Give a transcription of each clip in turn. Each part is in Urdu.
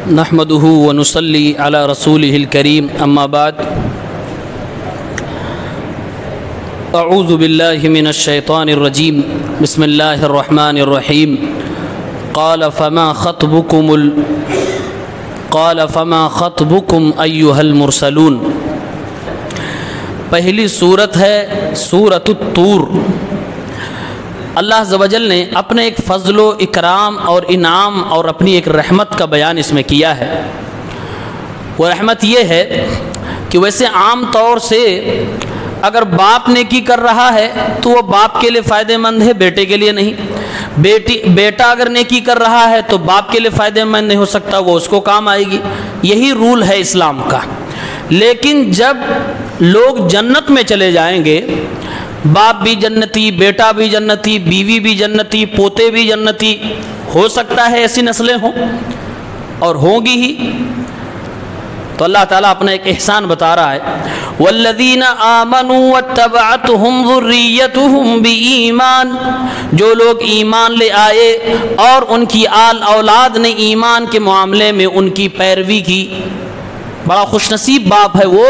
نحمده ونصلي على رسوله الكريم اما بعد اعوذ بالله من الشيطان الرجيم بسم الله الرحمن الرحيم قال فما خطبكم ايها المرسلون۔ پہلی صورت ہے سورۃ الطور۔ اللہ عز و جل نے اپنے ایک فضل و اکرام اور انعام اور اپنی ایک رحمت کا بیان اس میں کیا ہے۔ وہ رحمت یہ ہے کہ ویسے عام طور سے اگر باپ نیکی کر رہا ہے تو وہ باپ کے لیے فائدہ مند ہے، بیٹے کے لیے نہیں۔ بیٹا اگر نیکی کر رہا ہے تو باپ کے لیے فائدہ مند نہیں ہو سکتا، وہ اس کو کام آئے گی۔ یہی رول ہے اسلام کا۔ لیکن جب لوگ جنت میں چلے جائیں گے، باپ بھی جنتی، بیٹا بھی جنتی، بیوی بھی جنتی، پوتے بھی جنتی، ہو سکتا ہے ایسی نسلیں ہوں اور ہوں گی ہی، تو اللہ تعالیٰ اپنا ایک احسان بتا رہا ہے والذین آمنوا واتبعتهم ذریتهم بایمان، جو لوگ ایمان لے آئے اور ان کی آل اولاد نے ایمان کے معاملے میں ان کی پیروی کی۔ بڑا خوش نصیب باپ ہے وہ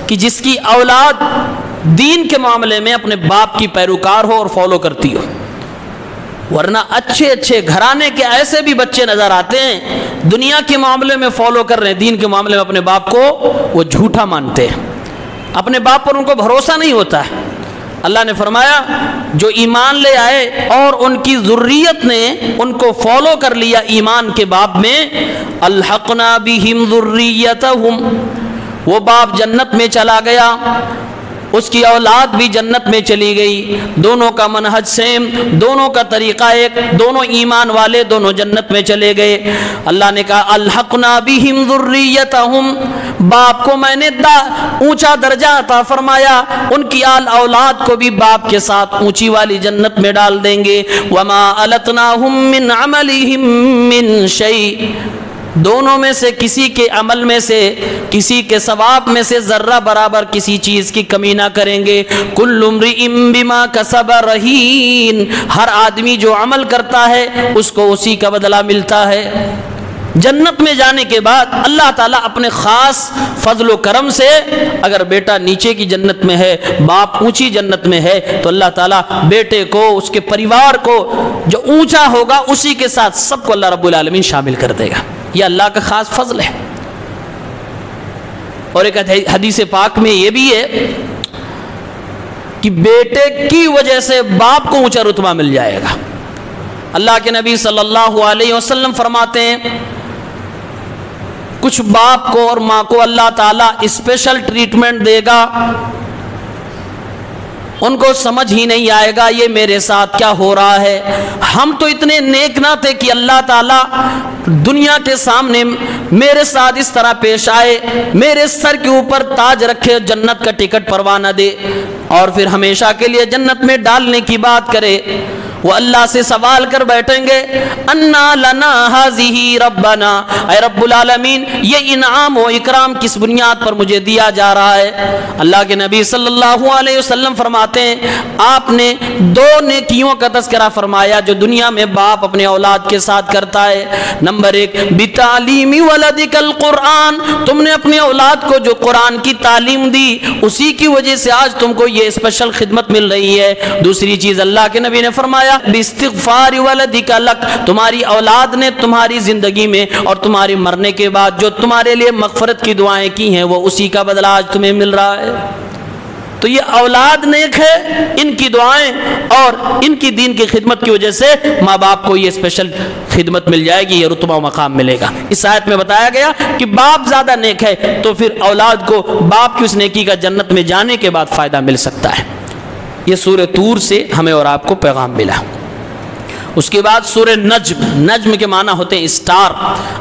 کہ جس کی اولاد دین کے معاملے میں اپنے باپ کی پیروکار ہو اور فالو کرتی ہو، ورنہ اچھے اچھے گھرانے کے ایسے بھی بچے نظر آتے ہیں دنیا کے معاملے میں فالو کر رہے ہیں، دین کے معاملے میں اپنے باپ کو وہ جھوٹا مانتے ہیں، اپنے باپ پر ان کو بھروسہ نہیں ہوتا ہے۔ اللہ نے فرمایا جو ایمان لے آئے اور ان کی ذریت نے ان کو فالو کر لیا ایمان کے باب میں، الحقنا بہم ذریتہم، وہ باپ جنت میں چلا گیا، اس کی اولاد بھی جنت میں چلی گئی، دونوں کا منہج سیم، دونوں کا طریقہ ایک، دونوں ایمان والے، دونوں جنت میں چلے گئے۔ اللہ نے کہا الحقنا بہم ذریتہم، باپ کو میں نے اونچا درجہ عطا فرمایا، ان کی آل اولاد کو بھی باپ کے ساتھ اونچی والی جنت میں ڈال دیں گے۔ وما التناہم من عملہم من شیء، دونوں میں سے کسی کے عمل میں سے، کسی کے ثواب میں سے ذرہ برابر کسی چیز کی کمی نہ کریں گے۔ کل امرئ بما کسب رہین، ہر آدمی جو عمل کرتا ہے اس کو اسی کا بدلہ ملتا ہے۔ جنت میں جانے کے بعد اللہ تعالیٰ اپنے خاص فضل و کرم سے، اگر بیٹا نیچے کی جنت میں ہے، باپ اونچی جنت میں ہے، تو اللہ تعالیٰ بیٹے کو، اس کے پریوار کو جو اونچا ہوگا اسی کے ساتھ سب کو اللہ رب العالمین شامل کر دے گا۔ یہ اللہ کا خاص فضل ہے۔ اور ایک حدیث پاک میں یہ بھی ہے کہ بیٹے کی وجہ سے باپ کو اونچا رتبہ مل جائے گا۔ اللہ کے نبی صلی اللہ علیہ وسلم فرماتے ہیں کچھ باپ کو اور ماں کو اللہ تعالیٰ اسپیشل ٹریٹمنٹ دے گا، ان کو سمجھ ہی نہیں آئے گا یہ میرے ساتھ کیا ہو رہا ہے۔ ہم تو اتنے نیک نہ تھے کہ اللہ تعالیٰ دنیا کے سامنے میرے ساتھ اس طرح پیش آئے، میرے سر کے اوپر تاج رکھے، جنت کا ٹکٹ پروانہ دے اور پھر ہمیشہ کے لیے جنت میں ڈالنے کی بات کرے۔ وہ اللہ سے سوال کر بیٹھیں گے انا لنا ہذہ ربنا، اے رب العالمین یہ انعام و اکرام کس بنیاد پر مجھے دیا جا رہا ہے۔ اللہ کے نبی صلی اللہ علیہ وسلم فرماتے ہیں آپ نے دو نیکیوں کا تذکرہ فرمایا جو دنیا میں باپ اپنے اولاد کے ساتھ کرتا ہے۔ نمبر ایک بتعلیم ولدک القرآن، تم نے اپنے اولاد کو جو قرآن کی تعلیم دی اسی کی وجہ سے آج تم کو یہ اسپیشل خدمت مل رہی ہے۔ دوسری چیز اللہ کے نبی نے فرمایا باستغفار ولدک لک، تمہاری اولاد نے تمہاری زندگی میں اور تمہاری مرنے کے بعد جو تمہارے لیے مغفرت کی دعائیں کی ہیں وہ اسی کا بدلہ آج تمہیں مل رہا ہے۔ تو یہ اولاد نیک ہے، ان کی دعائیں اور ان کی دین کی خدمت کی وجہ سے ماں باپ کو یہ اسپیشل خدمت مل جائے گی، یہ رتبہ و مقام ملے گا۔ اس آیت میں بتایا گیا کہ باپ زیادہ نیک ہے تو پھر اولاد کو باپ کی اس نیکی کا جنت میں جانے کے بعد فائدہ مل سکتا ہے۔ یہ سورہ طور سے ہمیں اور آپ کو پیغام ملا۔ اس کے بعد سورہ نجم، نجم کے معنی ہوتے ہیں اسٹار۔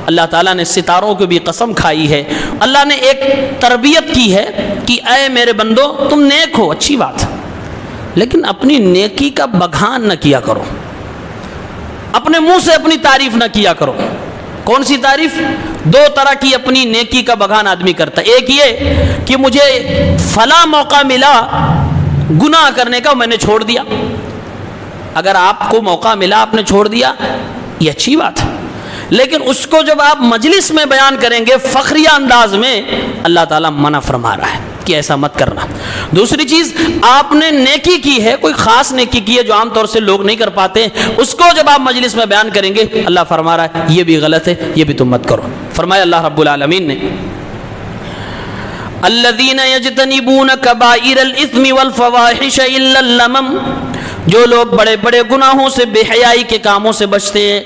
اللہ تعالیٰ نے ستاروں کو بھی قسم کھائی ہے۔ اللہ نے ایک تربیت کی ہے کہ اے میرے بندو تم نیک ہو، اچھی بات، لیکن اپنی نیکی کا بگھان نہ کیا کرو، اپنے منہ سے اپنی تعریف نہ کیا کرو۔ کون سی تعریف؟ دو طرح کی اپنی نیکی کا بگھان آدمی کرتا ہے۔ ایک یہ کہ مجھے فلاں موقع ملا گناہ کرنے کا، میں نے چھوڑ دیا۔ اگر آپ کو موقع ملا آپ نے چھوڑ دیا، یہ اچھی بات ہے، لیکن اس کو جب آپ مجلس میں بیان کریں گے فخریہ انداز میں، اللہ تعالیٰ منع فرما رہا ہے کہ ایسا مت کرنا۔ دوسری چیز، آپ نے نیکی کی ہے، کوئی خاص نیکی کی ہے جو عام طور سے لوگ نہیں کر پاتے، اس کو جب آپ مجلس میں بیان کریں گے اللہ فرما رہا ہے یہ بھی غلط ہے، یہ بھی تم مت کرو۔ فرمایا اللہ رب العالمین نے الذین یجتنبون کبائر الاثم والفواحش الا اللمم، جو لوگ بڑے بڑے گناہوں سے، بے حیائی کے کاموں سے بچتے ہیں،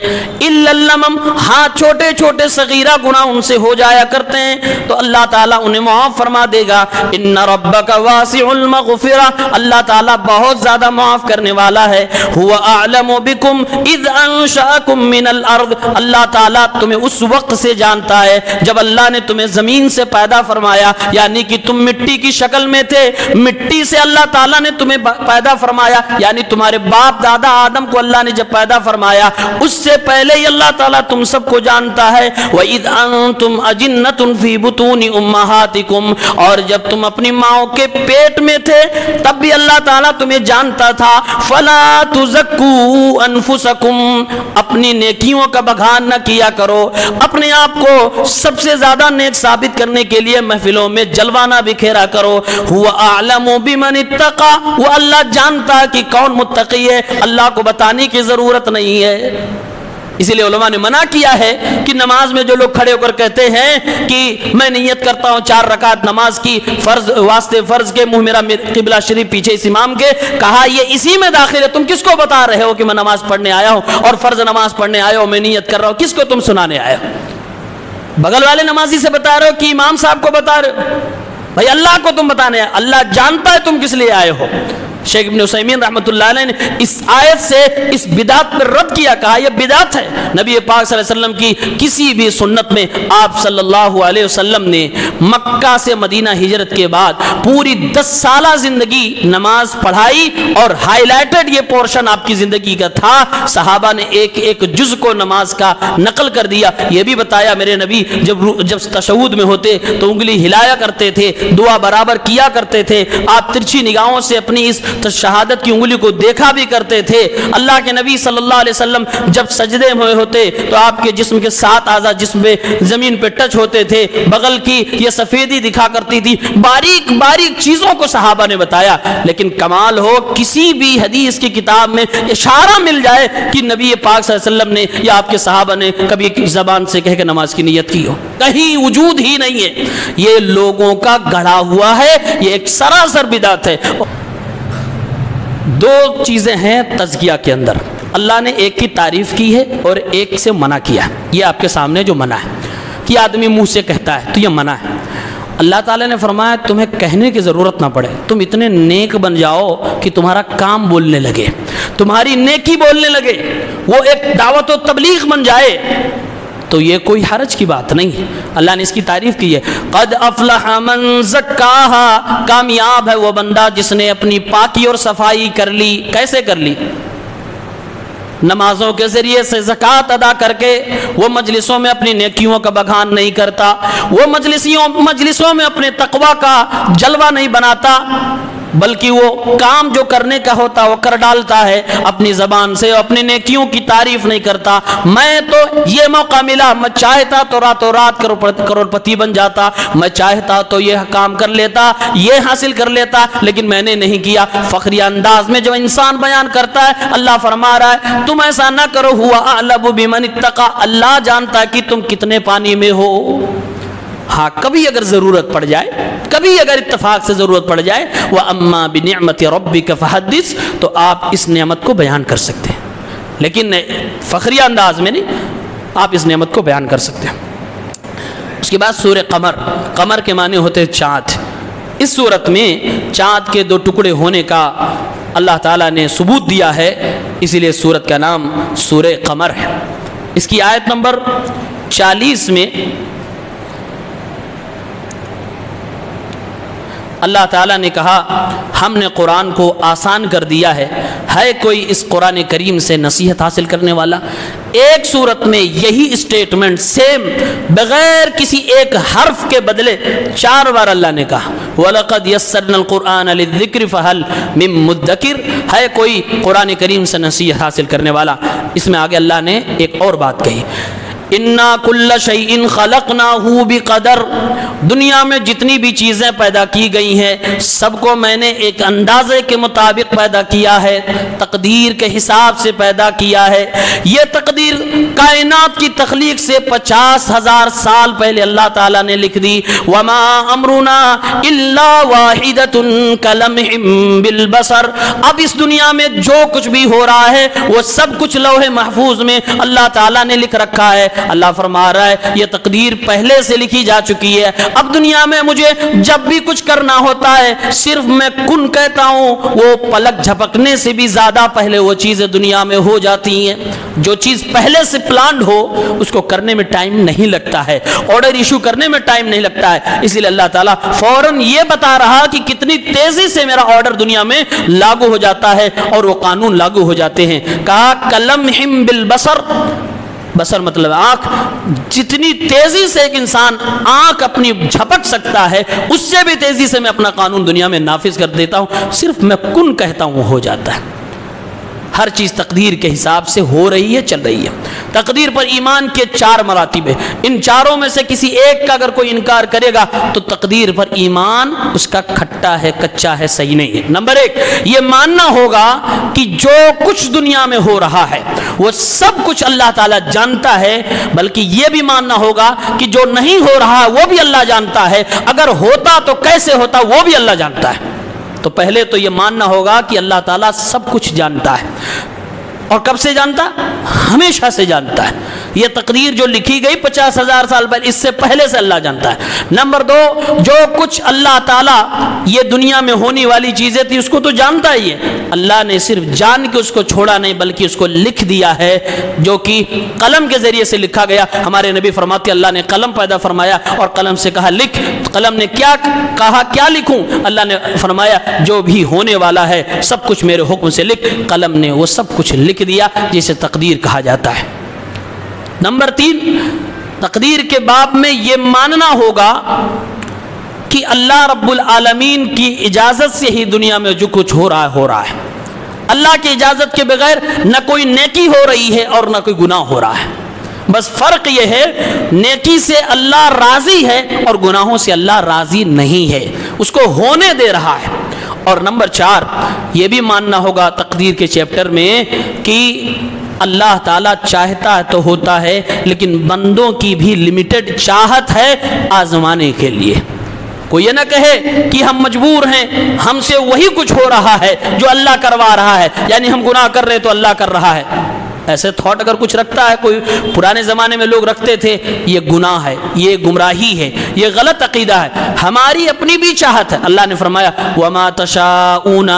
الا اللمم، ہاں چھوٹے چھوٹے صغیرہ گناہ ان سے ہو جایا کرتے ہیں تو اللہ تعالیٰ انہیں معاف فرما دے گا۔ ان ربک واسع المغفرہ، اللہ تعالیٰ بہت زیادہ معاف کرنے والا ہے۔ هو اعلم بکم اذ انشأکم من الارض، اللہ تعالیٰ تمہیں اس وقت سے جانتا ہے جب اللہ نے تمہیں زمین سے پیدا فرمایا، یعنی کہ تم مٹی کی شکل میں تھے، مٹی سے اللہ تعالیٰ نے تمہیں پیدا فرمایا، یعنی تمہارے باپ دادا آدم کو اللہ نے جب پیدا فرمایا اس سے پہلے ہی اللہ تعالیٰ تم سب کو جانتا ہے۔ وَإِذْ أَنْتُمْ أَجِنَّةٌ فِي بُطُونِ أُمَّهَاتِكُمْ، اور جب تم اپنی ماؤں کے پیٹ میں تھے تب بھی اللہ تعالیٰ تمہیں جانتا تھا۔ فَلَا تُزَكُّوا أَنفُسَكُمْ، اپنی نیکیوں کا بخان نہ کیا کرو، اپنے آپ کو سب سے زیادہ نیک ثابت کرنے کے لیے محفلوں میں جلوانہ بکھیرا کرو۔ هُوَ أَعْلَمُ بِمَنِ اتَّقَى، وہ اللہ جانتا کہ کون متقی ہے، اللہ کو بتانے کی ضرورت نہیں ہے۔ اسی لیے علماء نے منع کیا ہے کہ نماز میں جو لوگ کھڑے ہو کر کہتے ہیں کہ میں نیت کرتا ہوں 4 رکعت نماز کی، فرض واسطے فرض کے، منہ میرا قبلہ شریف پیچھے اس امام کے، کہا یہ اسی میں داخل ہے۔ تم کس کو بتا رہے ہو کہ میں نماز پڑھنے آیا ہوں اور فرض نماز پڑھنے آیا ہوں، میں نیت کر رہا ہوں، کس کو تم سنانے آیا ہو؟ بغل والے نمازی سے بتا رہے ہو کہ امام صاحب کو بتا رہے ہو؟ بھائی اللہ کو تم بتانے آئے، اللہ جانتا ہے تم کس لیے آئے ہو۔ شیخ ابن عثیمین رحمۃ اللہ علیہ نے اس آیت سے اس بدعت پر رد کیا، کہا یہ بدعت ہے۔ نبی پاک صلی اللہ علیہ وسلم کی کسی بھی سنت میں آپ صلی اللہ علیہ وسلم نے مکہ سے مدینہ ہجرت کے بعد پوری 10 سالہ زندگی نماز پڑھائی، اور ہائی لائٹڈ یہ پورشن آپ کی زندگی کا تھا، صحابہ نے ایک ایک جز کو نماز کا نقل کر دیا۔ یہ بھی بتایا میرے نبی جب تشہود میں ہوتے تو انگلی ہلایا کرتے تھے، دعا برابر کیا کرتے تھے، آپ ترچھی نگاہوں سے اپنی اس شہادت کی انگلی کو دیکھا بھی کرتے تھے۔ اللہ کے نبی صلی اللہ علیہ وسلم جب سجدے میں ہوتے تو آپ کے جسم کے 7 اعضاء جسم پہ زمین پہ ٹچ ہوتے تھے، بغل کی یہ سفیدی دکھا کرتی تھی، باریک باریک چیزوں کو صحابہ نے بتایا۔ لیکن کمال ہو کسی بھی حدیث کی کتاب میں اشارہ مل جائے کہ نبی پاک صلی اللہ علیہ وسلم نے یا آپ کے صحابہ نے کبھی زبان سے کہہ کے نماز کی نیت کی ہو، کہیں وجود ہی نہیں ہے۔ یہ لوگوں کا گڑھا ہوا ہے، یہ ایک سراسر بدعت ہے۔ 2 چیزیں ہیں تزکیہ کے اندر، اللہ نے ایک کی تعریف کی ہے اور ایک سے منع کیا ہے۔ یہ آپ کے سامنے جو منع ہے کہ آدمی منہ سے کہتا ہے تو یہ منع ہے۔ اللہ تعالیٰ نے فرمایا تمہیں کہنے کی ضرورت نہ پڑے، تم اتنے نیک بن جاؤ کہ تمہارا کام بولنے لگے، تمہاری نیکی بولنے لگے، وہ ایک دعوت و تبلیغ بن جائے، تو یہ کوئی حرج کی بات نہیں ہے۔ اللہ نے اس کی تعریف کی ہے، قد افلح من زکاہا، کامیاب ہے وہ بندہ جس نے اپنی پاکی اور صفائی کر لی۔ کیسے کر لی؟ نمازوں کے ذریعے سے، زکوٰۃ ادا کر کے۔ وہ مجلسوں میں اپنی نیکیوں کا بخان نہیں کرتا، وہ مجلسوں میں اپنے تقویٰ کا جلوہ نہیں بناتا، بلکہ وہ کام جو کرنے کا ہوتا وہ کر ڈالتا ہے، اپنی زبان سے اپنی نیکیوں کی تعریف نہیں کرتا۔ میں تو یہ موقع ملا، میں چاہتا تو راتوں رات کروڑ پتی بن جاتا، میں چاہتا تو یہ کام کر لیتا، یہ حاصل کر لیتا، لیکن میں نے نہیں کیا۔ فخری انداز میں جو انسان بیان کرتا ہے، اللہ فرما رہا ہے تم ایسا نہ کرو، ہوا اعلم بمن اتقى، اللہ جانتا ہے کہ تم کتنے پانی میں ہو۔ ہاں کبھی اگر ضرورت پڑ جائے، کبھی اگر اتفاق سے ضرورت پڑ جائے، وَأَمَّا بِنِعْمَةِ رَبِّكَ فَحَدِّثْ، تو آپ اس نعمت کو بیان کر سکتے ہیں، لیکن فخری انداز میں نہیں، آپ اس نعمت کو بیان کر سکتے ہیں۔ اس کے بعد سورہ قمر، قمر کے معنی ہوتے ہیں چاند۔ اس صورت میں چاند کے 2 ٹکڑے ہونے کا اللہ تعالیٰ نے ثبوت دیا ہے، اسی لیے سورت کا نام سورہ قمر ہے۔ اس کی آیت نمبر 40 میں اللہ تعالیٰ نے کہا ہم نے قرآن کو آسان کر دیا ہے کوئی اس قرآن کریم سے نصیحت حاصل کرنے والا؟ ایک صورت میں یہی اسٹیٹمنٹ سیم بغیر کسی ایک حرف کے بدلے 4 بار اللہ نے کہا، وَلَقَدْ يَسَّرْنَا الْقُرْآنَ لِلذِّكْرِ فَهَلْ مِن مُدَّكِرٍ، ہے کوئی قرآن کریم سے نصیحت حاصل کرنے والا؟ اس میں آگے اللہ نے ایک اور بات کہی، انا کل شیء خلقناہ بقدر، دنیا میں جتنی بھی چیزیں پیدا کی گئی ہیں سب کو میں نے ایک اندازے کے مطابق پیدا کیا ہے، تقدیر کے حساب سے پیدا کیا ہے۔ یہ تقدیر کائنات کی تخلیق سے 50,000 سال پہلے اللہ تعالیٰ نے لکھ دی۔ وما امرنا الا واحدۃ کلمح بالبصر، اب اس دنیا میں جو کچھ بھی ہو رہا ہے وہ سب کچھ لوح محفوظ میں اللہ تعالیٰ نے لکھ رکھا ہے۔ اللہ فرما رہا ہے یہ تقدیر پہلے سے لکھی جا چکی ہے، اب دنیا میں مجھے جب بھی کچھ کرنا ہوتا ہے صرف میں کن کہتا ہوں، وہ پلک جھپکنے سے بھی زیادہ پہلے وہ چیزیں دنیا میں ہو جاتی ہیں۔ جو چیز پہلے سے پلانڈ ہو اس کو کرنے میں ٹائم نہیں لگتا ہے، آرڈر ایشو کرنے میں ٹائم نہیں لگتا ہے، اسی لیے اللہ تعالیٰ فوراً یہ بتا رہا کہ کتنی تیزی سے میرا آرڈر دنیا میں لاگو ہو جاتا ہے اور وہ قانون لاگو ہو جاتے ہیں۔ کہا کلمح بالبصر، بصر مطلب آنکھ، جتنی تیزی سے ایک انسان آنکھ اپنی جھپک سکتا ہے اس سے بھی تیزی سے میں اپنا قانون دنیا میں نافذ کر دیتا ہوں، صرف میں کن کہتا ہوں ہو جاتا ہے۔ ہر چیز تقدیر کے حساب سے ہو رہی ہے، چل رہی ہے۔ تقدیر پر ایمان کے 4 مراتب ہیں، ان چاروں میں سے کسی ایک کا اگر کوئی انکار کرے گا تو تقدیر پر ایمان اس کا کھٹا ہے، کچا ہے، صحیح نہیں ہے۔ نمبر 1 یہ ماننا ہوگا کہ جو کچھ دنیا میں ہو رہا ہے وہ سب کچھ اللہ تعالیٰ جانتا ہے، بلکہ یہ بھی ماننا ہوگا کہ جو نہیں ہو رہا وہ بھی اللہ جانتا ہے، اگر ہوتا تو کیسے ہوتا وہ بھی اللہ جانتا ہے۔ تو پہلے تو یہ ماننا ہوگا کہ اللہ تعالیٰ سب کچھ جانتا ہے، اور کب سے جانتا؟ ہمیشہ سے جانتا ہے۔ یہ تقدیر جو لکھی گئی 50,000 سال پہلے، اس سے پہلے سے اللہ جانتا ہے۔ نمبر 2 جو کچھ اللہ تعالیٰ یہ دنیا میں ہونے والی چیزیں تھی اس کو تو جانتا ہی ہے، اللہ نے صرف جان کے اس کو چھوڑا نہیں بلکہ اس کو لکھ دیا ہے، جو کہ قلم کے ذریعے سے لکھا گیا۔ ہمارے نبی فرماتے اللہ نے قلم پیدا فرمایا اور قلم سے کہا لکھ، قلم نے کیا کہا کیا لکھوں؟ اللہ نے فرمایا جو بھی ہونے والا ہے سب کچھ میرے حکم سے لکھ، قلم نے وہ سب کچھ لکھ دیا، جسے تقدیر کہا جاتا ہے۔ نمبر 3 تقدیر کے باب میں یہ ماننا ہوگا کہ اللہ رب العالمین کی اجازت سے ہی دنیا میں جو کچھ ہو رہا ہے۔ اللہ کی اجازت کے بغیر نہ کوئی نیکی ہو رہی ہے اور نہ کوئی گناہ ہو رہا ہے، بس فرق یہ ہے نیکی سے اللہ راضی ہے اور گناہوں سے اللہ راضی نہیں ہے، اس کو ہونے دے رہا ہے۔ اور نمبر 4 یہ بھی ماننا ہوگا تقدیر کے چیپٹر میں کہ اللہ تعالیٰ چاہتا ہے تو ہوتا ہے، لیکن بندوں کی بھی لمیٹڈ چاہت ہے آزمانے کے لیے۔ کوئی یہ نہ کہے کہ ہم مجبور ہیں، ہم سے وہی کچھ ہو رہا ہے جو اللہ کروا رہا ہے، یعنی ہم گناہ کر رہے تو اللہ کر رہا ہے۔ ایسے تھاٹ اگر کچھ رکھتا ہے کوئی، پرانے زمانے میں لوگ رکھتے تھے، یہ گناہ ہے، یہ گمراہی ہے، یہ غلط عقیدہ ہے۔ ہماری اپنی بھی چاہت ہے، اللہ نے فرمایا وَمَا تَشَاءُونَ،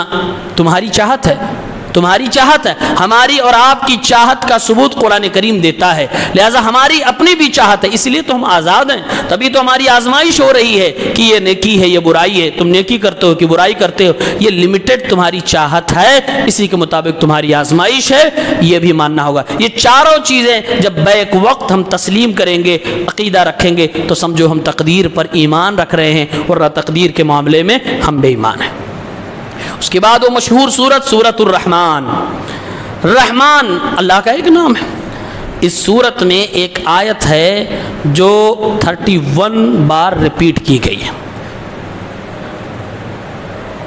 تمہاری چاہت ہے، تمہاری چاہت ہے، ہماری اور آپ کی چاہت کا ثبوت قرآن کریم دیتا ہے، لہٰذا ہماری اپنی بھی چاہت ہے، اس لیے تو ہم آزاد ہیں، تبھی تو ہماری آزمائش ہو رہی ہے کہ یہ نیکی ہے یہ برائی ہے، تم نیکی کرتے ہو کہ برائی کرتے ہو، یہ لمیٹڈ تمہاری چاہت ہے، اسی کے مطابق تمہاری آزمائش ہے، یہ بھی ماننا ہوگا۔ یہ چاروں چیزیں جب بیک وقت ہم تسلیم کریں گے، عقیدہ رکھیں گے، تو سمجھو ہم تقدیر پر ایمان رکھ رہے ہیں، ورنہ تقدیر کے معاملے میں ہم بے ایمان ہیں۔ اس کے بعد وہ مشہور سورت الرحمن، رحمان اللہ کا ایک نام ہے۔ اس سورت میں ایک آیت ہے جو 31 بار ریپیٹ کی گئی ہے،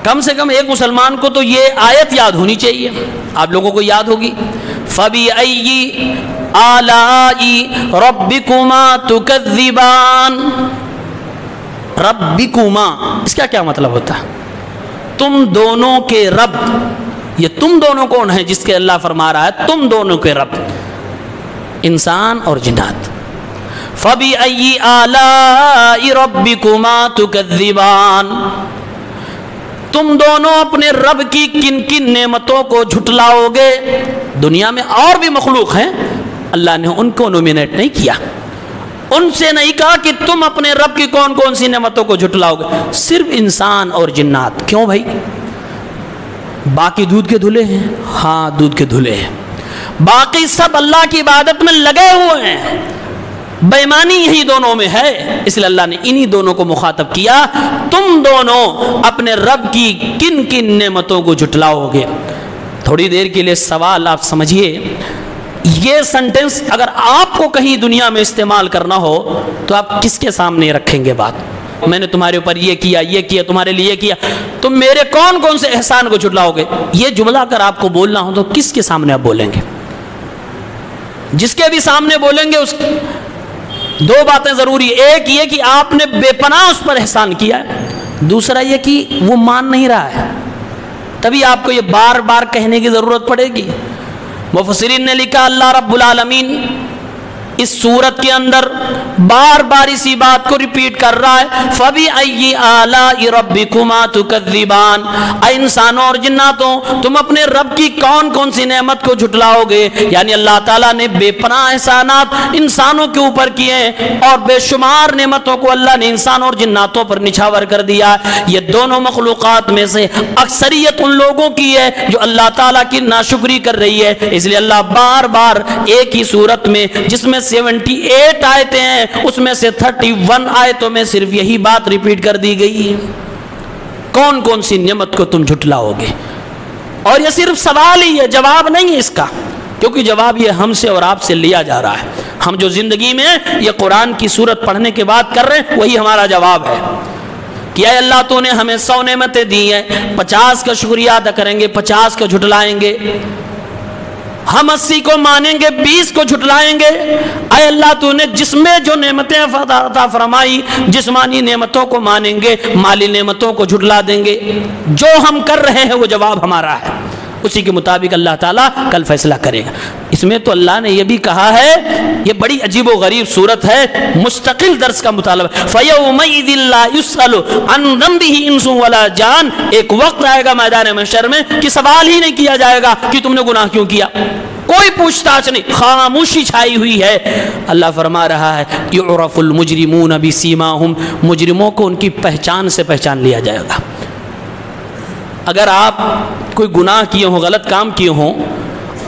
کم سے کم ایک مسلمان کو تو یہ آیت یاد ہونی چاہیے، آپ لوگوں کو یاد ہوگی۔ فَبِأَيِّ آلَاءِ رَبِّكُمَا تُكَذِّبَانِ، ربکما اس کا کیا مطلب ہوتا ہے؟ تم دونوں کے رب، یہ تم دونوں کون ہیں جس کے اللہ فرما رہا ہے تم دونوں کے رب، انسان اور جنات۔ فَبِأَيِّ آلَاءِ رَبِّكُمَا تُكَذِّبَانِ، تم دونوں اپنے رب کی کن کن نعمتوں کو جھٹلاؤ گے؟ دنیا میں اور بھی مخلوق ہیں، اللہ نے ان کو نومینیٹ نہیں کیا، ان سے نہیں کہا کہ تم اپنے رب کی کون کون سی نعمتوں کو جھٹلاؤ گے، صرف انسان اور جنات۔ کیوں بھائی؟ باقی دودھ کے دھلے ہیں، ہاں دودھ کے دھلے ہیں، باقی سب اللہ کی عبادت میں لگے ہوئے ہیں، بے ایمانی یہی دونوں میں ہے، اس لیے اللہ نے انہی دونوں کو مخاطب کیا، تم دونوں اپنے رب کی کن کن نعمتوں کو جھٹلاؤ گے۔ تھوڑی دیر کے لیے سوال آپ سمجھیے یہ سنٹنس اگر آپ کو کہیں دنیا میں استعمال کرنا ہو تو آپ کس کے سامنے رکھیں گے بات؟ میں نے تمہارے اوپر یہ کیا تمہارے لیے یہ کیا، تم میرے کون کون سے احسان کو جھٹلاؤ گے؟ یہ جملہ اگر آپ کو بولنا ہو تو کس کے سامنے آپ بولیں گے؟ جس کے بھی سامنے بولیں گے اس دو باتیں ضروری ہے، ایک یہ کہ آپ نے بے پناہ اس پر احسان کیا ہے، دوسرا یہ کہ وہ مان نہیں رہا ہے، تبھی آپ کو یہ بار بار کہنے کی ضرورت پڑے گی۔ مفسرین نے لکھا اللہ رب العالمین اس سورت کے اندر بار بار اسی بات کو ریپیٹ کر رہا ہے، فَبِأَيِّ آلَاءِ رَبِّكُمَا تُكَذِّبَانِ، اے انسانوں اور جناتوں تم اپنے رب کی کون کون سی نعمت کو جھٹلاؤ گے؟ یعنی اللہ تعالیٰ نے بے پناہ احسانات انسانوں کے اوپر کیے ہیں اور بے شمار نعمتوں کو اللہ نے انسانوں اور جناتوں پر نچھاور کر دیا۔ یہ دونوں مخلوقات میں سے اکثریت ان لوگوں کی ہے جو اللہ تعالیٰ کی ناشکری کر رہی ہے، اس لیے اللہ بار بار ایک ہی سورت میں جس میں 78 آیتیں ہیں اس میں سے 31 آیتوں میں صرف یہی بات ریپیٹ کر دی گئی ہے، کون کون سی نعمت کو تم جھٹلاؤ گے؟ اور یہ صرف سوال ہی ہے، جواب نہیں ہے اس کا، کیونکہ جواب یہ ہم سے اور آپ سے لیا جا رہا ہے۔ ہم جو زندگی میں یہ قرآن کی سورت پڑھنے کے بعد کر رہے ہیں وہی ہمارا جواب ہے کہ اے اللہ تو نے ہمیں 100 نعمتیں دی ہیں، 50 کا شکریہ ادا کریں گے، 50 کا جھٹلائیں گے، ہم 80 کو مانیں گے، 20 کو جھٹلائیں گے۔ اے اللہ تو نے جس میں جو نعمتیں عطا فرمائی جسمانی نعمتوں کو مانیں گے، مالی نعمتوں کو جھٹلا دیں گے۔ جو ہم کر رہے ہیں وہ جواب ہمارا ہے، اسی کے مطابق اللہ تعالیٰ کل فیصلہ کرے گا۔ اس میں تو اللہ نے یہ بھی کہا ہے، یہ بڑی عجیب و غریب صورت ہے، مستقل درس کا مطالبہ۔ فَيَوْمَئِذٍ لَا يُسْأَلُ عَنْ ذَنبِهِ إِنسٌ وَلَا جَانٌ، ایک وقت آئے گا میدان محشر میں کہ سوال ہی نہیں کیا جائے گا کہ تم نے گناہ کیوں کیا، کوئی پوچھ تاچھ نہیں، خاموشی چھائی ہوئی ہے۔ اللہ فرما رہا ہے يُعْرَفُ الْمُجْرِمُونَ بِسِيمَاهُمْ، مجرموں کو ان کی پہچان سے پہچان لیا جائے گا۔ اگر آپ کوئی گناہ کیے ہوں، غلط کام کیے ہوں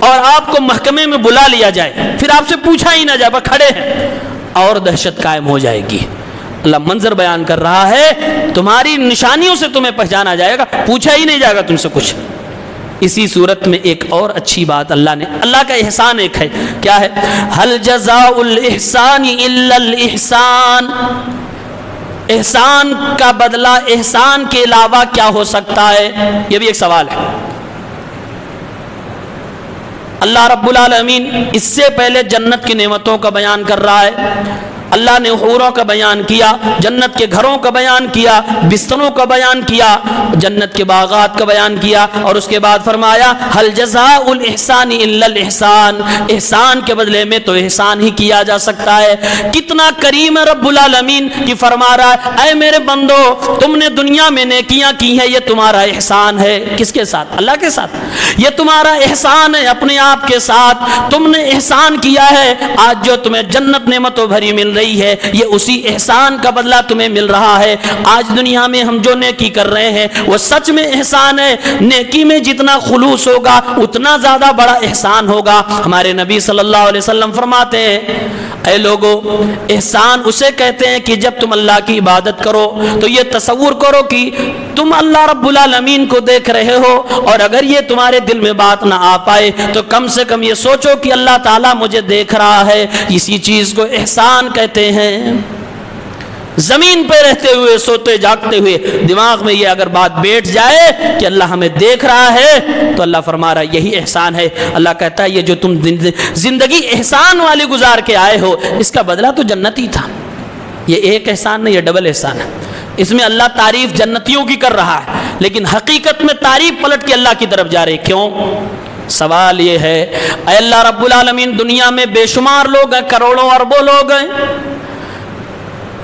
اور آپ کو محکمے میں بلا لیا جائے، پھر آپ سے پوچھا ہی نہ جائے، بس کھڑے ہیں، اور دہشت قائم ہو جائے گی۔ اللہ منظر بیان کر رہا ہے، تمہاری نشانیوں سے تمہیں پہچانا جائے گا، پوچھا ہی نہیں جائے گا تم سے کچھ۔ اسی صورت میں ایک اور اچھی بات اللہ کا احسان ایک ہے، کیا ہے؟ هل جزاء الاحسان الا الاحسان، احسان کا بدلہ احسان کے علاوہ کیا ہو سکتا ہے؟ یہ بھی ایک سوال ہے۔ اللہ رب العالمین اس سے پہلے جنت کی نعمتوں کا بیان کر رہا ہے، اللہ نے حوروں کا بیان کیا، جنت کے گھروں کا بیان کیا، بستروں کا بیان کیا، جنت کے باغات کا بیان کیا، اور اس کے بعد فرمایا هل جزاء الاحسان الا الاحسان، احسان کے بدلے میں تو احسان ہی کیا جا سکتا ہے۔ کتنا کریم ہے رب العالمین کہ فرما رہا ہے اے میرے بندو تم نے دنیا میں نیکیاں کی ہیں، یہ تمہارا احسان ہے۔ کس کے ساتھ؟ اللہ کے ساتھ۔ یہ تمہارا احسان ہے اپنے آپ کے ساتھ، تم نے احسان کیا ہے، آج جو تمہیں جنت نعمتوں بھری مل رہی ہے یہ اسی احسان کا بدلہ تمہیں مل رہا ہے۔ آج دنیا میں ہم جو نیکی کر رہے ہیں وہ سچ میں احسان ہے، نیکی میں جتنا خلوص ہوگا اتنا زیادہ بڑا احسان ہوگا۔ ہمارے نبی صلی اللہ علیہ وسلم فرماتے ہیں اے لوگو، احسان اسے کہتے ہیں کہ جب تم اللہ کی عبادت کرو تو یہ تصور کرو کہ تم اللہ رب العالمین کو دیکھ رہے ہو، اور اگر یہ تمہارے دل میں بات نہ آ پائے تو کم سے کم یہ سوچو کہ اللہ تعالیٰ مجھے دیکھ رہا ہے۔ اسی چیز کو احسان کہتے ہیں۔ زمین پہ رہتے ہوئے، سوتے جاگتے ہوئے دماغ میں یہ اگر بات بیٹھ جائے کہ اللہ ہمیں دیکھ رہا ہے تو اللہ فرما رہا ہے یہی احسان ہے۔ اللہ کہتا ہے یہ جو تم زندگی احسان والی گزار کے آئے ہو اس کا بدلہ تو جنت ہی تھا۔ یہ ایک احسان نہیں، یہ ڈبل احسان ہے۔ اس میں اللہ تعریف جنتیوں کی کر رہا ہے، لیکن حقیقت میں تعریف پلٹ کے اللہ کی طرف جا رہی۔ کیوں؟ سوال یہ ہے اے اللہ رب العالمین دنیا میں بے شمار لوگ ہیں، کروڑوں اربوں لوگ ہیں،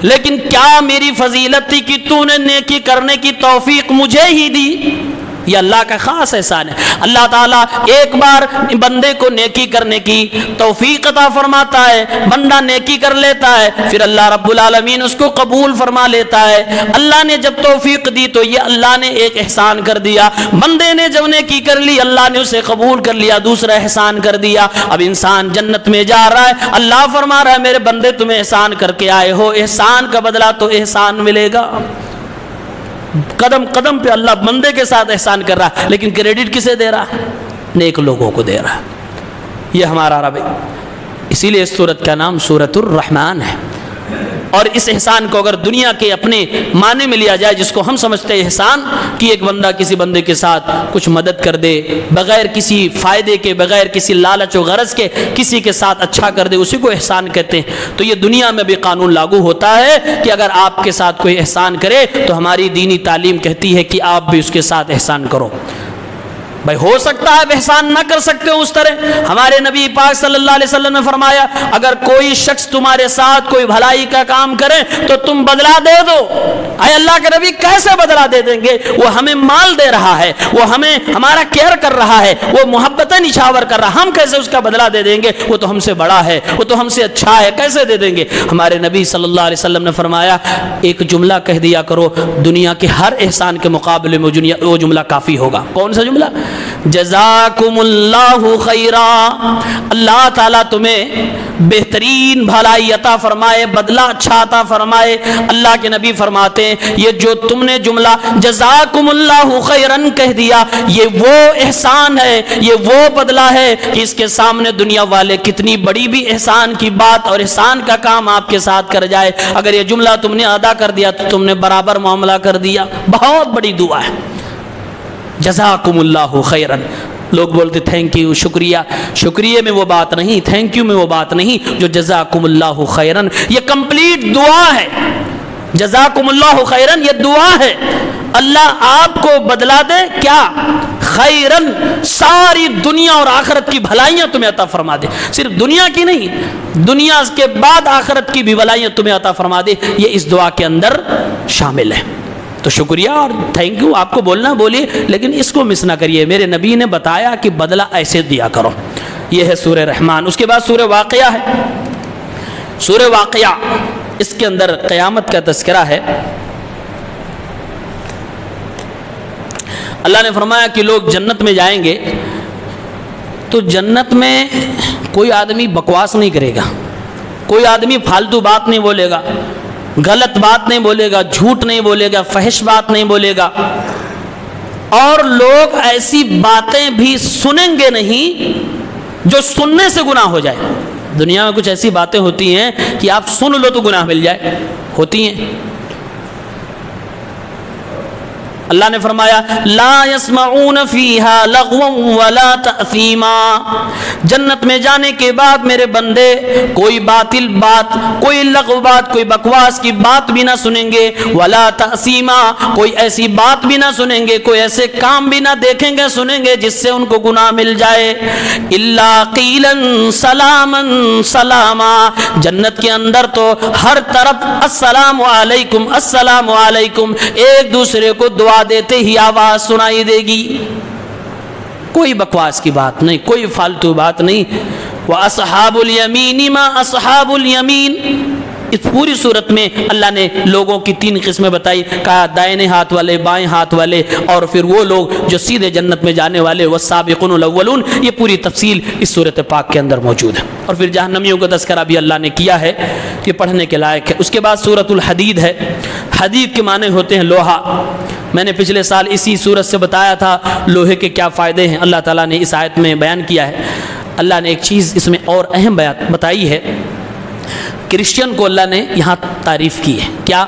لیکن کیا میری فضیلت تھی کہ تو نے نیکی کرنے کی توفیق مجھے ہی دی؟ یہ اللہ کا خاص احسان ہے۔ اللہ تعالیٰ ایک بار بندے کو نیکی کرنے کی توفیق عطا فرماتا ہے، بندہ نیکی کر لیتا ہے، پھر اللہ رب العالمین اس کو قبول فرما لیتا ہے۔ اللہ نے جب توفیق دی تو یہ اللہ نے ایک احسان کر دیا، بندے نے جب نیکی کر لی اللہ نے اسے قبول کر لیا، دوسرا احسان کر دیا۔ اب انسان جنت میں جا رہا ہے، اللہ فرما رہا ہے میرے بندے تمہیں احسان کر کے آئے ہو، احسان کا بدلہ تو احسان ملے گا۔ قدم قدم پہ اللہ بندے کے ساتھ احسان کر رہا ہے، لیکن کریڈٹ کسے دے رہا ہے؟ نیک لوگوں کو دے رہا ہے۔ یہ ہمارا رب ہے۔ اسی لیے اس سورت کا نام سورۃ الرحمن ہے۔ اور اس احسان کو اگر دنیا کے اپنے معنی میں لیا جائے، جس کو ہم سمجھتے ہیں احسان، کہ ایک بندہ کسی بندے کے ساتھ کچھ مدد کر دے بغیر کسی فائدے کے، بغیر کسی لالچ و غرض کے کسی کے ساتھ اچھا کر دے، اسی کو احسان کہتے ہیں۔ تو یہ دنیا میں بھی قانون لاگو ہوتا ہے کہ اگر آپ کے ساتھ کوئی احسان کرے تو ہماری دینی تعلیم کہتی ہے کہ آپ بھی اس کے ساتھ احسان کرو۔ بھائی ہو سکتا ہے احسان نہ کر سکتے ہو اس طرح، ہمارے نبی پاک صلی اللہ علیہ وسلم نے فرمایا اگر کوئی شخص تمہارے ساتھ کوئی بھلائی کا کام کرے تو تم بدلہ دے دو۔ اے اللہ کے نبی کیسے بدلہ دے دیں گے؟ وہ ہمیں مال دے رہا ہے، وہ ہمیں ہمارا کیئر کر رہا ہے، وہ محبتیں نچھاور کر رہا ہے، ہم کیسے اس کا بدلہ دے دیں گے؟ وہ تو ہم سے بڑا ہے، وہ تو ہم سے اچھا ہے، کیسے دے دیں گے؟ ہمارے نبی صلی اللہ علیہ وسلم نے فرمایا ایک جملہ کہہ دیا کرو، دنیا کے ہر احسان کے مقابلے میں وہ جملہ کافی ہوگا۔ کون سا جملہ؟ جزاکم اللہ خیرا، اللہ تعالیٰ تمہیں بہترین بھلائی عطا فرمائے، بدلہ اچھا عطا فرمائے۔ اللہ کے نبی فرماتے ہیں یہ جو تم نے جملہ جزاکم اللہ خیرن کہہ دیا، یہ وہ احسان ہے، یہ وہ بدلہ ہے کہ اس کے سامنے دنیا والے کتنی بڑی بھی احسان کی بات اور احسان کا کام آپ کے ساتھ کر جائے، اگر یہ جملہ تم نے ادا کر دیا تو تم نے برابر معاملہ کر دیا۔ بہت بڑی دعا ہے جزاکم اللہ خیرن۔ لوگ بولتے تھینک یو، شکریہ، شکریہ میں وہ بات نہیں، تھینک یو میں وہ بات نہیں جو جزاکم اللہ خیرن، یہ کمپلیٹ دعا ہے۔ جزاکم اللہ خیرن یہ دعا ہے، اللہ آپ کو بدلا دے کیا؟ خیرن، ساری دنیا اور آخرت کی بھلائیاں تمہیں عطا فرما دے، صرف دنیا کی نہیں، دنیا کے بعد آخرت کی بھی بھلائیاں تمہیں عطا فرما دے، یہ اس دعا کے اندر شامل ہے۔ تو شکریہ اور تھینک یو آپ کو بولنا بولیے، لیکن اس کو مس نہ کریے، میرے نبی نے بتایا کہ بدلہ ایسے دیا کرو۔ یہ ہے سورہ رحمان۔ اس کے بعد سورہ واقعہ ہے۔ سورہ واقعہ اس کے اندر قیامت کا تذکرہ ہے۔ اللہ نے فرمایا کہ لوگ جنت میں جائیں گے تو جنت میں کوئی آدمی بکواس نہیں کرے گا، کوئی آدمی فالتو بات نہیں بولے گا، غلط بات نہیں بولے گا، جھوٹ نہیں بولے گا، فحش بات نہیں بولے گا، اور لوگ ایسی باتیں بھی سنیں گے نہیں جو سننے سے گناہ ہو جائے۔ دنیا میں کچھ ایسی باتیں ہوتی ہیں کہ آپ سن لو تو گناہ مل جائے، ہوتی ہیں۔ اللہ نے فرمایا لا يسمعون فيها لغوا ولا تأثیما، جنت میں جانے کے بعد میرے بندے کوئی باطل بات، کوئی لغو بات، کوئی بکواس کی بات بھی نہ سنیں گے، ولا تأثیما، کوئی ایسی بات بھی نہ سنیں گے، کوئی ایسے کام بھی نہ دیکھیں گے سنیں گے جس سے ان کو گناہ مل جائے۔ الا قیلا سلاما سلاما، جنت کے اندر تو ہر طرف السلام علیکم السلام علیکم، ایک دوسرے کو دعا دیتے ہی آواز سنائی دے گی، کوئی بکواس کی بات نہیں، کوئی فالتو بات نہیں۔ وَأَصْحَابُ الْيَمِينِ مَا أَصْحَابُ الْيَمِينِ، اس پوری صورت میں اللہ نے لوگوں کی تین قسمیں بتائی، کہا دائیں ہاتھ والے، بائیں ہاتھ والے، اور پھر وہ لوگ جو سیدھے جنت میں جانے والے، والسابقون الاولون، یہ پوری تفصیل اس صورت پاک کے اندر موجود ہے۔ اور پھر جہنمیوں کا تذکرہ بھی اللہ نے کیا ہے، یہ پڑھنے کے لائق ہے۔ اس کے بعد سورۃ الحدید ہے۔ حدید کے معنی ہوتے ہیں لوہا۔ میں نے پچھلے سال اسی سورت سے بتایا تھا لوہے کے کیا فائدے ہیں، اللہ تعالیٰ نے اس آیت میں بیان کیا ہے۔ اللہ نے ایک چیز اس میں اور اہم بتائی ہے، کرسچن کو اللہ نے یہاں تعریف کی ہے، کیا؟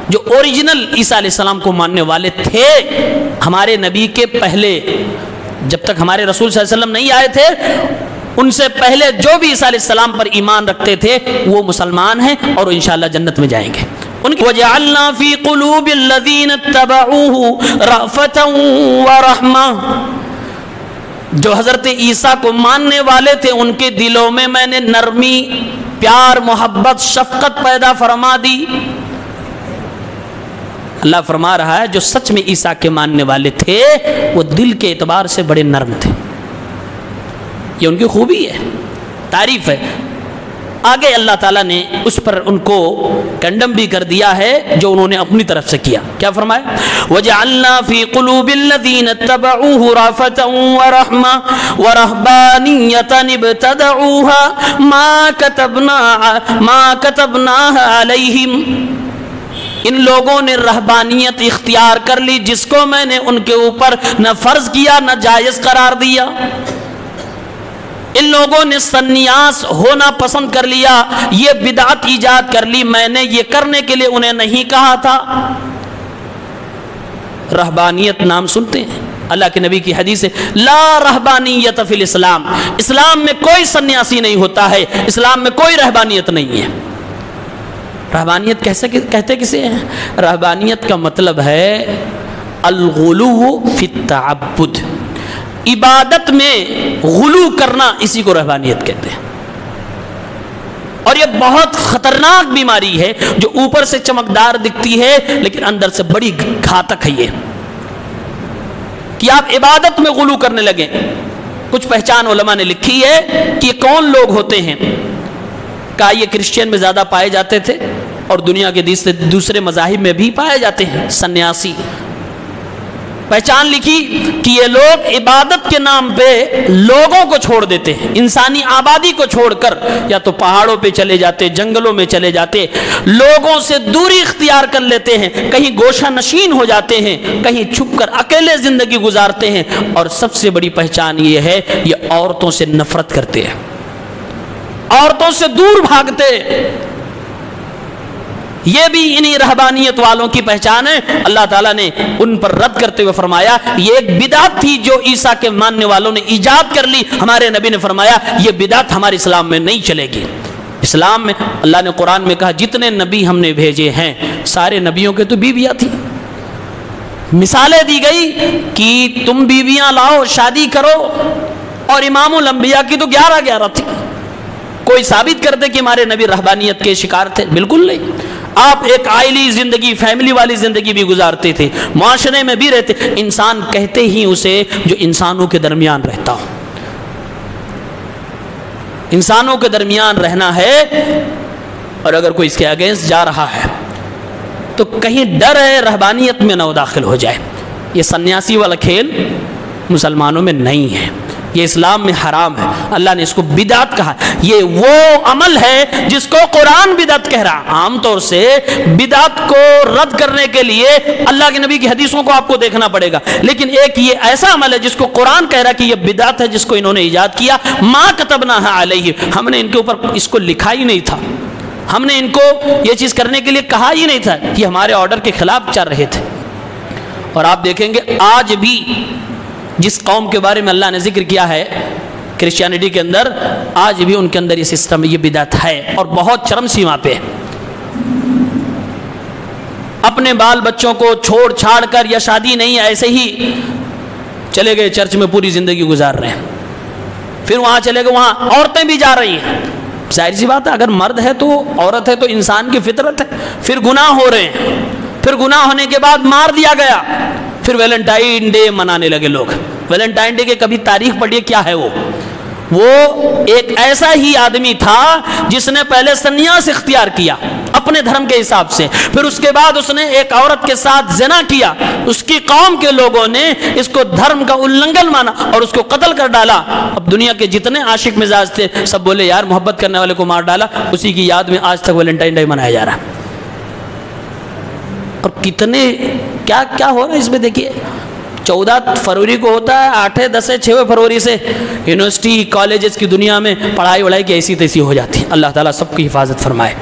جو اوریجنل عیسیٰ علیہ السلام کو ماننے والے تھے، ہمارے نبی کے پہلے، جب تک ہمارے رسول صلی اللہ علیہ وسلم نہیں آئے تھے، ان سے پہلے جو بھی عیسیٰ علیہ السلام پر ایمان رکھتے تھے وہ مسلمان ہیں اور انشاءاللہ جنت میں جائیں گے۔ وَجَعَلْنَا فِي قُلُوبِ الَّذِينَ اتَّبَعُوهُ رَأْفَةً وَرَحْمَةً، جو حضرت عیسیٰ کو ماننے والے تھے ان کے دلوں میں میں نے نرمی، پیار، محبت، شفقت پیدا فرما دی۔ اللہ فرما رہا ہے جو سچ میں عیسیٰ کے ماننے والے تھے وہ دل کے اعتبار سے بڑے نرم تھے، یہ ان کی خوبی ہے، تعریف ہے۔ آگے اللہ تعالیٰ نے اس پر ان کو کنڈم بھی کر دیا ہے جو انہوں نے اپنی طرف سے کیا۔ کیا فرمایا؟ وَجَعَلْنَا فِي قُلُوبِ الَّذِينَ اتَّبَعُوهُ رَأْفَةً وَرَحْمَةً وَرَهْبَانِيَّةً ابْتَدَعُوهَا مَا كَتَبْنَاهَا عَلَيْهِمْ، ان لوگوں نے رہبانیت اختیار کر لی جس کو میں نے ان کے اوپر نہ فرض کیا نہ جائز قرار دیا۔ ان لوگوں نے سنیاس ہونا پسند کر لیا، یہ بدعت ایجاد کر لی، میں نے یہ کرنے کے لیے انہیں نہیں کہا تھا۔ رہبانیت نام سنتے ہیں، اللہ کے نبی کی حدیث ہے لا رہبانیت فی الاسلام، اسلام میں کوئی سنیاسی نہیں ہوتا ہے، اسلام میں کوئی رہبانیت نہیں ہے۔ رہبانیت کہتے کسے ہیں؟ رہبانیت کا مطلب ہے الغلو فی التعبد، عبادت میں غلو کرنا، اسی کو رہبانیت کہتے ہیں۔ اور یہ بہت خطرناک بیماری ہے جو اوپر سے چمکدار دکھتی ہے لیکن اندر سے بڑی گھاتک ہے، یہ کہ آپ عبادت میں غلو کرنے لگیں۔ کچھ پہچان علماء نے لکھی ہے کہ یہ کون لوگ ہوتے ہیں؟ کہا یہ کرسچین میں زیادہ پائے جاتے تھے اور دنیا کے دوسرے مذاہب میں بھی پائے جاتے ہیں سنیاسی۔ پہچان لکھی کہ یہ لوگ عبادت کے نام پہ لوگوں کو چھوڑ دیتے ہیں، انسانی آبادی کو چھوڑ کر یا تو پہاڑوں پہ چلے جاتے، جنگلوں میں چلے جاتے، لوگوں سے دوری اختیار کر لیتے ہیں، کہیں گوشہ نشین ہو جاتے ہیں، کہیں چھپ کر اکیلے زندگی گزارتے ہیں، اور سب سے بڑی پہچان یہ ہے یہ عورتوں سے نفرت کرتے ہیں، عورتوں سے دور بھاگتے۔ یہ بھی انہی رہبانیت والوں کی پہچان ہے۔ اللہ تعالیٰ نے ان پر رد کرتے ہوئے فرمایا یہ ایک بدعت تھی جو عیسیٰ کے ماننے والوں نے ایجاد کر لی، ہمارے نبی نے فرمایا یہ بدعت ہمارے اسلام میں نہیں چلے گی۔ اسلام میں اللہ نے قرآن میں کہا جتنے نبی ہم نے بھیجے ہیں سارے نبیوں کے تو بیویاں تھیں، مثالیں دی گئی کہ تم بیویاں لاؤ، شادی کرو، اور امام الانبیاء کی تو 11 تھی۔ کوئی ثابت کر دے کہ ہمارے نبی رہبانیت کے شکار تھے؟ بالکل نہیں۔ آپ ایک عائلی زندگی، فیملی والی زندگی بھی گزارتے تھے، معاشرے میں بھی رہتے، انسان کہتے ہی اسے جو انسانوں کے درمیان رہتا ہو، انسانوں کے درمیان رہنا ہے، اور اگر کوئی اس کے اگینسٹ جا رہا ہے تو کہیں ڈر ہے رہبانیت میں نہ وہ داخل ہو جائے۔ یہ سنیاسی والا کھیل مسلمانوں میں نہیں ہے، یہ اسلام میں حرام ہے، اللہ نے اس کو بدعت کہا۔ یہ وہ عمل ہے جس کو قرآن بدعت کہہ رہا۔ عام طور سے بدعت کو رد کرنے کے لیے اللہ کے نبی کی حدیثوں کو آپ کو دیکھنا پڑے گا، لیکن ایک یہ ایسا عمل ہے جس کو قرآن کہہ رہا کہ یہ بدعت ہے، جس کو انہوں نے ایجاد کیا۔ ما کتبناہا علیہ، ہم نے ان کے اوپر اس کو لکھا ہی نہیں تھا، ہم نے ان کو یہ چیز کرنے کے لیے کہا ہی نہیں تھا، یہ ہمارے آرڈر کے خلاف چل رہے تھے۔ اور آپ دیکھیں گے آج بھی جس قوم کے بارے میں اللہ نے ذکر کیا ہے کرسچینٹی کے اندر، آج بھی ان کے اندر یہ سسٹم، یہ بدعت ہے، اور بہت چرم سیما پہ۔ اپنے بال بچوں کو چھوڑ چھاڑ کر یا شادی نہیں ایسے ہی چلے گئے چرچ میں پوری زندگی گزار رہے ہیں، پھر وہاں چلے گئے، وہاں عورتیں بھی جا رہی ہیں۔ ظاہر سی بات ہے اگر مرد ہے تو عورت ہے تو انسان کی فطرت ہے، پھر گناہ ہو رہے ہیں، پھر گناہ ہونے کے بعد مار دیا گیا، پھر ویلنٹائن ڈے منانے لگے لوگ۔ ویلنٹائن ڈے کے کبھی تاریخ پڑھیے کیا ہے وہ ایک ایسا ہی آدمی تھا جس نے پہلے سنیاس اختیار کیا اپنے دھرم کے حساب سے، پھر اس کے بعد اس نے ایک عورت کے ساتھ زنا کیا، اس کی قوم کے لوگوں نے اس کو دھرم کا النگن مانا اور اس کو قتل کر ڈالا۔ اب دنیا کے جتنے عاشق مزاج تھے سب بولے یار محبت کرنے والے کو مار ڈالا، اسی کی یاد میں آج تک ویلنٹائن ڈے منایا جا رہا ہے۔ اور کتنے کیا کیا ہو رہا ہے اس میں دیکھیے، 14 فروری کو ہوتا ہے، 8 10 6 فروری سے یونیورسٹی کالجز کی دنیا میں پڑھائی وڑھائی کی ایسی تیسی ہو جاتی ہے۔ اللہ تعالیٰ سب کی حفاظت فرمائے۔